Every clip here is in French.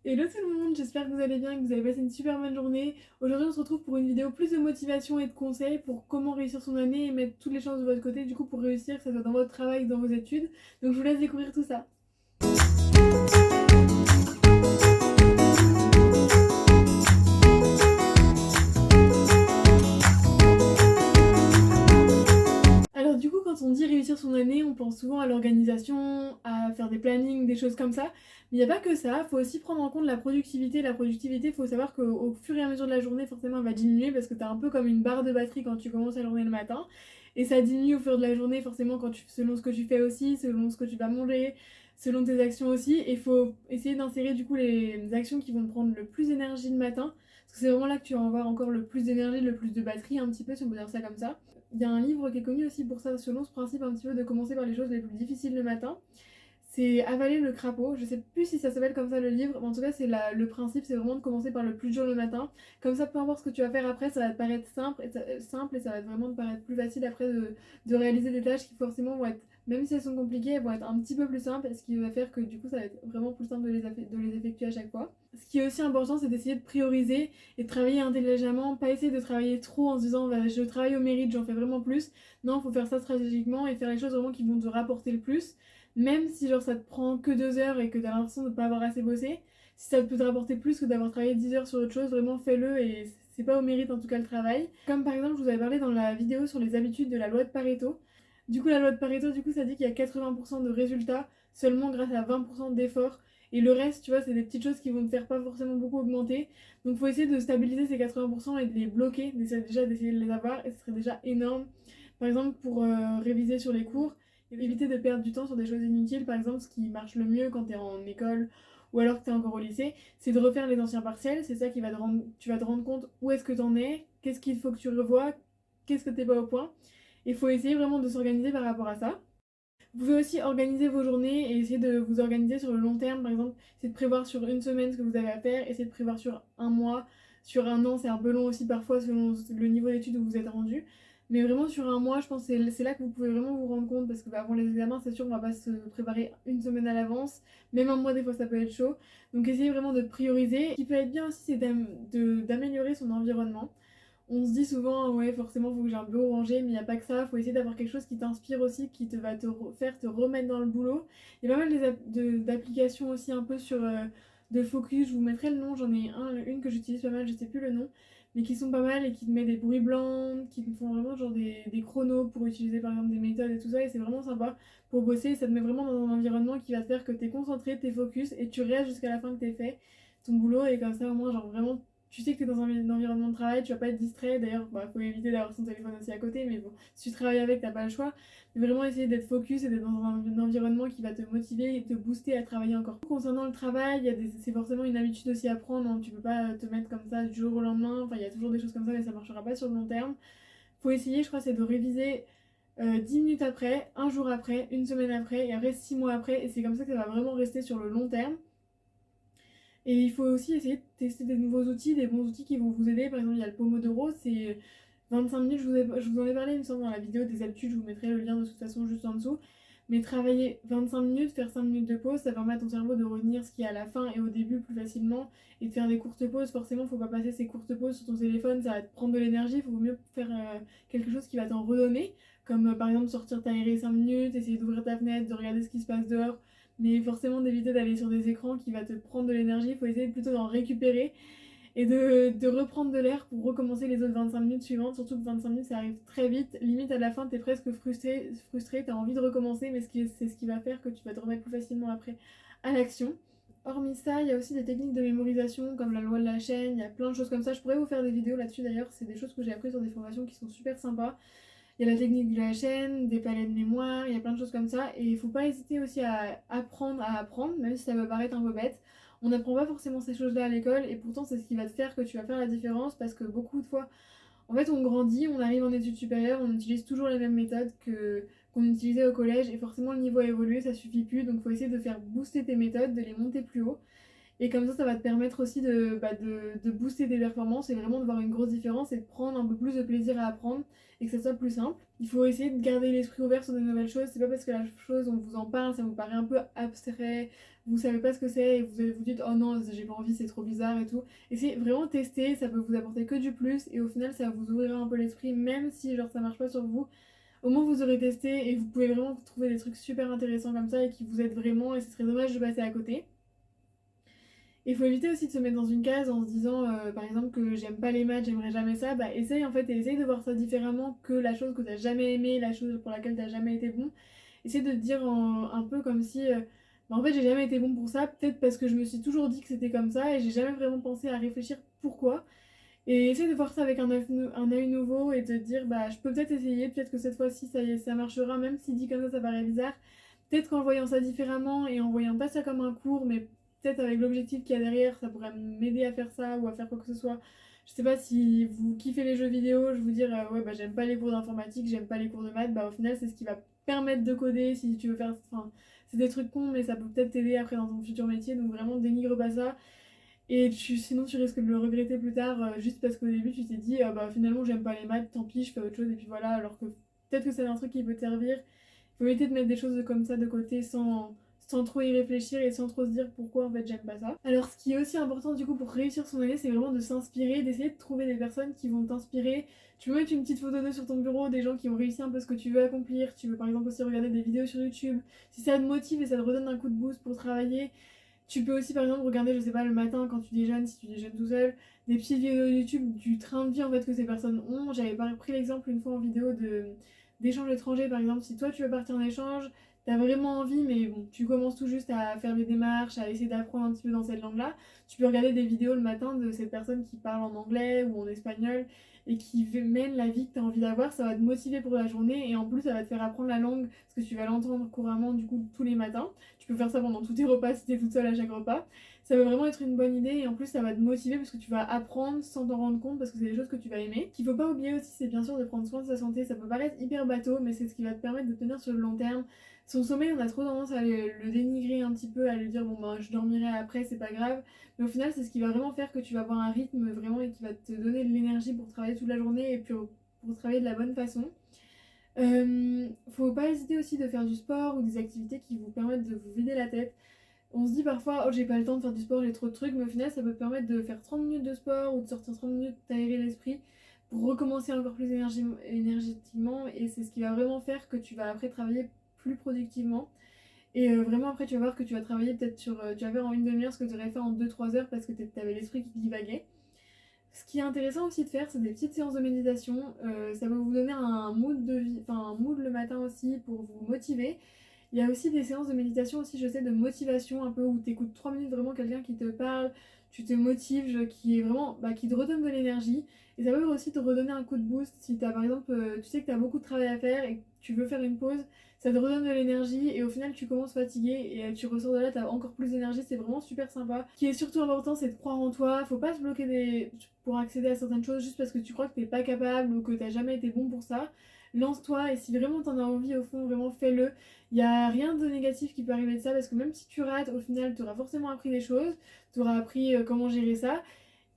Hello tout le monde, j'espère que vous allez bien, que vous avez passé une super bonne journée. Aujourd'hui on se retrouve pour une vidéo plus de motivation et de conseils pour comment réussir son année et mettre toutes les chances de votre côté du coup pour réussir, que ce soit dans votre travail, dans vos études. Donc je vous laisse découvrir tout ça. Alors du coup quand on dit réussir son année, on pense souvent à l'organisation, à faire des plannings, des choses comme ça. Mais il n'y a pas que ça, il faut aussi prendre en compte la productivité. La productivité, il faut savoir qu'au fur et à mesure de la journée, forcément elle va diminuer parce que tu as un peu comme une barre de batterie quand tu commences la journée le matin. Et ça diminue au fur de la journée forcément selon ce que tu fais aussi, selon ce que tu vas manger, selon tes actions aussi. Et il faut essayer d'insérer du coup les actions qui vont te prendre le plus d'énergie le matin. Parce que c'est vraiment là que tu vas avoir encore le plus d'énergie, le plus de batterie un petit peu si on peut dire ça comme ça. Il y a un livre qui est connu aussi pour ça, selon ce principe un petit peu de commencer par les choses les plus difficiles le matin. C'est Avaler le crapaud. Je sais plus si ça s'appelle comme ça le livre, mais en tout cas, le principe, c'est vraiment de commencer par le plus dur le matin. Comme ça, peu importe ce que tu vas faire après, ça va te paraître simple et ça va vraiment te paraître plus facile après de réaliser des tâches qui forcément vont être, même si elles sont compliquées, elles vont être un petit peu plus simples, ce qui va faire que du coup, ça va être vraiment plus simple de les effectuer à chaque fois. Ce qui est aussi important, c'est d'essayer de prioriser et de travailler intelligemment, pas essayer de travailler trop en se disant bah, je travaille au mérite, j'en fais vraiment plus. Non, il faut faire ça stratégiquement et faire les choses vraiment qui vont te rapporter le plus. Même si genre ça te prend que 2 heures et que t'as l'impression de ne pas avoir assez bossé, si ça peut te rapporter plus que d'avoir travaillé 10 heures sur autre chose, vraiment fais-le et c'est pas au mérite en tout cas le travail. Comme par exemple, je vous avais parlé dans la vidéo sur les habitudes de la loi de Pareto. Du coup, la loi de Pareto, du coup, ça dit qu'il y a 80% de résultats seulement grâce à 20% d'efforts. Et le reste, tu vois, c'est des petites choses qui vont te faire pas forcément beaucoup augmenter. Donc, faut essayer de stabiliser ces 80% et de les bloquer, déjà d'essayer de les avoir, et ce serait déjà énorme. Par exemple, pour réviser sur les cours, éviter de perdre du temps sur des choses inutiles. Par exemple, ce qui marche le mieux quand tu es en école ou alors que tu es encore au lycée, c'est de refaire les anciens partiels. C'est ça qui va te rendre, tu vas te rendre compte où est-ce que tu en es, qu'est-ce qu'il faut que tu revoies, qu'est-ce que tu n'es pas au point. Il faut essayer vraiment de s'organiser par rapport à ça. Vous pouvez aussi organiser vos journées et essayer de vous organiser sur le long terme. Par exemple, essayer de prévoir sur une semaine ce que vous avez à faire, essayer de prévoir sur un mois, sur un an, c'est un peu long aussi parfois selon le niveau d'études où vous êtes rendu. Mais vraiment sur un mois, je pense que c'est là que vous pouvez vraiment vous rendre compte parce que bah, avant les examens, c'est sûr, on va pas se préparer une semaine à l'avance. Même un mois, des fois, ça peut être chaud. Donc essayez vraiment de prioriser. Ce qui peut être bien aussi, c'est d'améliorer son environnement. On se dit souvent, ouais, forcément, faut que j'ai un bureau rangé, mais il n'y a pas que ça. Faut essayer d'avoir quelque chose qui t'inspire aussi, qui te va faire te remettre dans le boulot. Il y a pas mal d'applications aussi un peu sur de focus. Je vous mettrai le nom, j'en ai une que j'utilise pas mal, je sais plus le nom, mais qui sont pas mal et qui te met des bruits blancs, qui te font vraiment genre des chronos pour utiliser par exemple des méthodes et tout ça. Et c'est vraiment sympa pour bosser. Ça te met vraiment dans un environnement qui va te faire que t'es concentré, t'es focus et tu restes jusqu'à la fin que t'es fait ton boulot. Et comme ça, au moins, genre vraiment tu sais que tu es dans un environnement de travail, tu vas pas être distrait. D'ailleurs, bah, faut éviter d'avoir son téléphone aussi à côté, mais bon, si tu travailles avec, t'as pas le choix. Mais vraiment essayer d'être focus et d'être dans un environnement qui va te motiver et te booster à travailler encore. Concernant le travail, c'est forcément une habitude aussi à prendre. Hein. Tu peux pas te mettre comme ça du jour au lendemain. Enfin, il y a toujours des choses comme ça, mais ça marchera pas sur le long terme. Faut essayer, je crois, c'est de réviser 10 minutes après, un jour après, une semaine après, et après 6 mois après. Et c'est comme ça que ça va vraiment rester sur le long terme. Et il faut aussi essayer de tester des nouveaux outils, des bons outils qui vont vous aider. Par exemple, il y a le Pomodoro, c'est 25 minutes. Je vous en ai parlé, il me semble, dans la vidéo des habitudes. Je vous mettrai le lien de toute façon juste en dessous. Mais travailler 25 minutes, faire 5 minutes de pause, ça permet à ton cerveau de retenir ce qui est à la fin et au début plus facilement et de faire des courtes pauses. Forcément, faut pas passer ces courtes pauses sur ton téléphone, ça va te prendre de l'énergie. Il faut mieux faire quelque chose qui va t'en redonner, comme par exemple sortir t'aérer 5 minutes, essayer d'ouvrir ta fenêtre, de regarder ce qui se passe dehors, mais forcément d'éviter d'aller sur des écrans qui va te prendre de l'énergie. Il faut essayer plutôt d'en récupérer et de reprendre de l'air pour recommencer les autres 25 minutes suivantes. Surtout que 25 minutes ça arrive très vite, limite à la fin t'es presque frustré, t'as envie de recommencer, mais c'est ce qui va faire que tu vas te remettre plus facilement après à l'action. Hormis ça, il y a aussi des techniques de mémorisation comme la loi de la chaîne, il y a plein de choses comme ça. Je pourrais vous faire des vidéos là-dessus d'ailleurs, c'est des choses que j'ai appris sur des formations qui sont super sympas. Il y a la technique de la chaîne, des palais de mémoire, il y a plein de choses comme ça. Et il faut pas hésiter aussi à apprendre, même si ça peut paraître un peu bête. On n'apprend pas forcément ces choses-là à l'école, et pourtant c'est ce qui va te faire que tu vas faire la différence, parce que beaucoup de fois, en fait, on grandit, on arrive en études supérieures, on utilise toujours les mêmes méthodes qu'on utilisait au collège, et forcément le niveau a évolué, ça suffit plus, donc il faut essayer de faire booster tes méthodes, de les monter plus haut. Et comme ça va te permettre aussi de booster tes performances et vraiment de voir une grosse différence et de prendre un peu plus de plaisir à apprendre et que ça soit plus simple. Il faut essayer de garder l'esprit ouvert sur de nouvelles choses. C'est pas parce que la chose, on vous en parle, ça vous paraît un peu abstrait, vous savez pas ce que c'est et vous vous dites oh non, j'ai pas envie, c'est trop bizarre et tout. Essayez vraiment tester, ça peut vous apporter que du plus et au final ça vous ouvrira un peu l'esprit, même si genre ça marche pas sur vous. Au moins vous aurez testé et vous pouvez vraiment trouver des trucs super intéressants comme ça et qui vous aident vraiment et ce serait dommage de passer à côté. Il faut éviter aussi de se mettre dans une case en se disant par exemple que j'aime pas les maths, j'aimerais jamais ça, bah essaye en fait et essaye de voir ça différemment que la chose que t'as jamais aimé, la chose pour laquelle t'as jamais été bon. Essaye de te dire un peu comme si bah, en fait j'ai jamais été bon pour ça, peut-être parce que je me suis toujours dit que c'était comme ça et j'ai jamais vraiment pensé à réfléchir pourquoi. Et essaye de voir ça avec un œil nouveau et de te dire bah je peux peut-être essayer, peut-être que cette fois-ci ça marchera, même si dit comme ça paraît bizarre. Peut-être qu'en voyant ça différemment et en voyant pas ça comme un cours, mais peut-être avec l'objectif qu'il y a derrière, ça pourrait m'aider à faire ça ou à faire quoi que ce soit. Je sais pas si vous kiffez les jeux vidéo, je vous dire ouais bah j'aime pas les cours d'informatique, j'aime pas les cours de maths, bah au final c'est ce qui va permettre de coder si tu veux faire. Enfin, c'est des trucs cons, mais ça peut peut-être t'aider après dans ton futur métier, donc vraiment dénigre pas ça. Et sinon tu risques de le regretter plus tard juste parce qu'au début tu t'es dit bah finalement j'aime pas les maths, tant pis, je fais autre chose et puis voilà, alors que peut-être que c'est un truc qui peut te servir. Il faut éviter de mettre des choses comme ça de côté sans trop y réfléchir et sans trop se dire pourquoi en fait j'aime pas ça. Alors ce qui est aussi important du coup pour réussir son année, c'est vraiment de s'inspirer, d'essayer de trouver des personnes qui vont t'inspirer. Tu peux mettre une petite photo d'eux sur ton bureau, des gens qui ont réussi un peu ce que tu veux accomplir. Tu veux par exemple aussi regarder des vidéos sur YouTube. Si ça te motive et ça te redonne un coup de boost pour travailler, tu peux aussi par exemple regarder, je sais pas, le matin quand tu déjeunes, si tu déjeunes tout seul, des petites vidéos YouTube du train de vie en fait que ces personnes ont. J'avais pris l'exemple une fois en vidéo d'échanges étrangers par exemple. Si toi tu veux partir en échange, t'as vraiment envie, mais bon, tu commences tout juste à faire des démarches, à essayer d'apprendre un petit peu dans cette langue-là, tu peux regarder des vidéos le matin de cette personne qui parle en anglais ou en espagnol et qui mène la vie que tu as envie d'avoir. Ça va te motiver pour la journée et en plus ça va te faire apprendre la langue parce que tu vas l'entendre couramment du coup tous les matins. Tu peux faire ça pendant tous tes repas si tu es toute seule à chaque repas. Ça va vraiment être une bonne idée et en plus ça va te motiver parce que tu vas apprendre sans t'en rendre compte parce que c'est des choses que tu vas aimer. Ce qu'il faut pas oublier aussi, c'est bien sûr de prendre soin de sa santé. Ça peut paraître hyper bateau, mais c'est ce qui va te permettre de tenir sur le long terme. Son sommeil, on a trop tendance à le dénigrer un petit peu, à lui dire bon ben je dormirai après, c'est pas grave. Mais au final, c'est ce qui va vraiment faire que tu vas avoir un rythme vraiment et qui va te donner de l'énergie pour travailler toute la journée et puis pour travailler de la bonne façon. Faut pas hésiter aussi de faire du sport ou des activités qui vous permettent de vous vider la tête. On se dit parfois, oh j'ai pas le temps de faire du sport, j'ai trop de trucs, mais au final ça peut te permettre de faire 30 minutes de sport ou de sortir 30 minutes, t'aérer l'esprit pour recommencer encore plus énergétiquement et c'est ce qui va vraiment faire que tu vas après travailler plus productivement. Et vraiment après tu vas voir que tu vas travailler peut-être tu vas faire en une demi-heure ce que tu aurais fait en 2-3 heures parce que t'avais l'esprit qui divaguait. Ce qui est intéressant aussi de faire, c'est des petites séances de méditation. Ça va vous donner un mood de vie, enfin un mood le matin aussi pour vous motiver. Il y a aussi des séances de méditation aussi, je sais, de motivation un peu où tu écoutes 3 minutes vraiment quelqu'un qui te parle, tu te motives, qui est vraiment, qui te redonne de l'énergie. Et ça va aussi te redonner un coup de boost si t'as par exemple, tu sais que tu as beaucoup de travail à faire et que tu veux faire une pause, ça te redonne de l'énergie et au final tu commences fatigué et tu ressors de là, tu as encore plus d'énergie, c'est vraiment super sympa. Ce qui est surtout important, c'est de croire en toi, faut pas se bloquer pour accéder à certaines choses juste parce que tu crois que t'es pas capable ou que t'as jamais été bon pour ça. Lance-toi et si vraiment t'en as envie au fond, vraiment fais-le. Il n'y a rien de négatif qui peut arriver de ça parce que même si tu rates, au final, tu auras forcément appris des choses, tu auras appris comment gérer ça.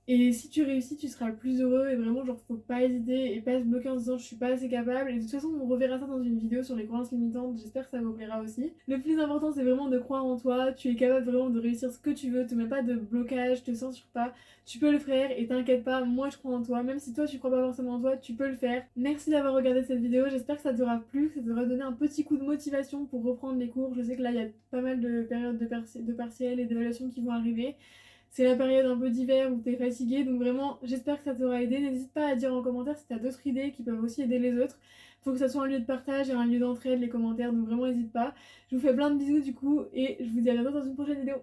Et si tu réussis, tu seras le plus heureux et vraiment, genre, faut pas hésiter et pas se bloquer en se disant je suis pas assez capable. Et de toute façon, on reverra ça dans une vidéo sur les croyances limitantes, j'espère que ça vous plaira aussi. Le plus important, c'est vraiment de croire en toi, tu es capable vraiment de réussir ce que tu veux, te mets pas de blocage, te censure pas, tu peux le faire et t'inquiète pas, moi je crois en toi, même si toi tu crois pas forcément en toi, tu peux le faire. Merci d'avoir regardé cette vidéo, j'espère que ça t'aura plu, que ça t'aura donné un petit coup de motivation pour reprendre les cours. Je sais que là, il y a pas mal de périodes de partiels et d'évaluations qui vont arriver. C'est la période un peu d'hiver où t'es fatigué, donc vraiment j'espère que ça t'aura aidé. N'hésite pas à dire en commentaire si t'as d'autres idées qui peuvent aussi aider les autres. Faut que ça soit un lieu de partage et un lieu d'entraide, les commentaires, donc vraiment n'hésite pas. Je vous fais plein de bisous du coup et je vous dis à bientôt dans une prochaine vidéo.